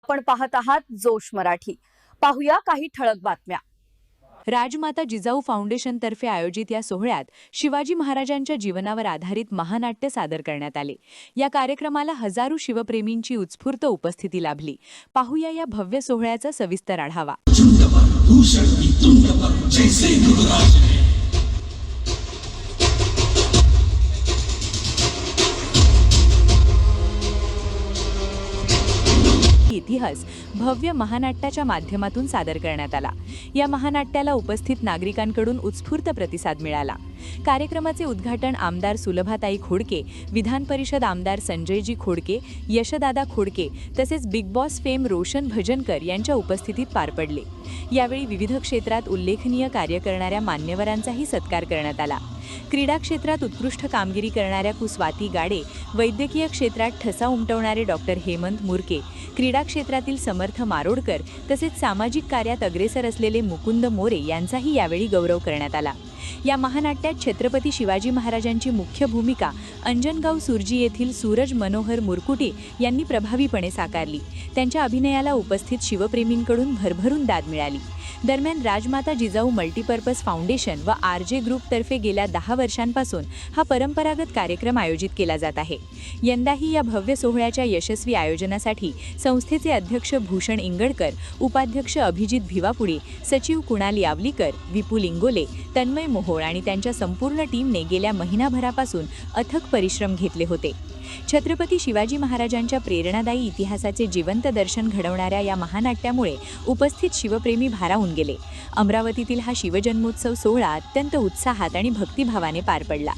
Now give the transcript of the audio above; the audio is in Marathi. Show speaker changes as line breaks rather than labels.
आपण पाहत आहात जोश मराठी। पाहूया काही ठळक बातम्या।
राजमाता जिजाऊ फाउंडेशन तर्फे आयोजित या सोहळ्यात शिवाजी महाराजांच्या जीवनावर आधारित महानाट्य सादर करण्यात आले। या कार्यक्रमाला हजारो शिवप्रेमींची उत्स्फूर्त उपस्थिती लाभली। पाहूया या भव्य सोहळ्याचा सविस्तर आढावा। इतिहास भव्य महानाट्याच्या माध्यमातून सादर करण्यात आला। या महानाट्याला उपस्थित नागरिकांकडून उत्स्फूर्त प्रतिसाद मिळाला। कार्यक्रमाचे उद्घाटन आमदार सुलभाताई खोडके, विधान परिषद आमदार संजयजी खोडके, यशदादा खोडके तसेच बिग बॉस फेम रोशन भजनकर यांच्या उपस्थितीत पार पडले। यावेळी विविध क्षेत्रात उल्लेखनीय कार्य करणाऱ्या मान्यवरांचाही सत्कार करण्यात आला। क्रीडा क्षेत्रात उत्कृष्ट कामगिरी करणाऱ्या स्वाती गाडे, वैद्यकीय क्षेत्रात ठसा उमटवणारे डॉक्टर हेमंत मुरके, क्रीडा क्षेत्रातील समर्थ मारोडकर तसेच सामाजिक कार्यात अग्रेसर असलेले मुकुंद मोरे यांचाही यावेळी गौरव करण्यात आला। या महानाट्यात छत्रपती शिवाजी महाराजांची मुख्य भूमिका अंजनगाव सुरजी येथील सूरज मनोहर मुरकुटे यांनी प्रभावीपणे साकारली। त्यांच्या अभिनयाला उपस्थित शिवप्रेमींकडून भरभरून दाद मिळाली। दरम्यान राजमाता जिजाऊ मल्टीपर्पज फाउंडेशन व आरजे ग्रुप तर्फे गेल्या 10 वर्षांपासून हा परंपरागत कार्यक्रम आयोजित केला जात आहे। यंदाही या भव्य सोहळ्याच्या यशस्वी आयोजनासाठी संस्थेचे अध्यक्ष भूषण इंगडकर, उपाध्यक्ष अभिजित भिवापुडे, सचिव कुणाल यावलीकर, विपुल इंगोले, तन्मय मोहोळ आणि त्यांच्या संपूर्ण टीमने गेल्या महिनाभरापासून अथक परिश्रम घेतले होते। छत्रपती शिवाजी महाराजांच्या प्रेरणादायी इतिहासाचे जिवंत दर्शन घडवणाऱ्या या महानाट्यामुळे उपस्थित शिवप्रेमी भारावून गेले। अमरावतीतील हा शिवजन्मोत्सव सोहळा अत्यंत उत्साहात आणि भक्तिभावाने पार पडला।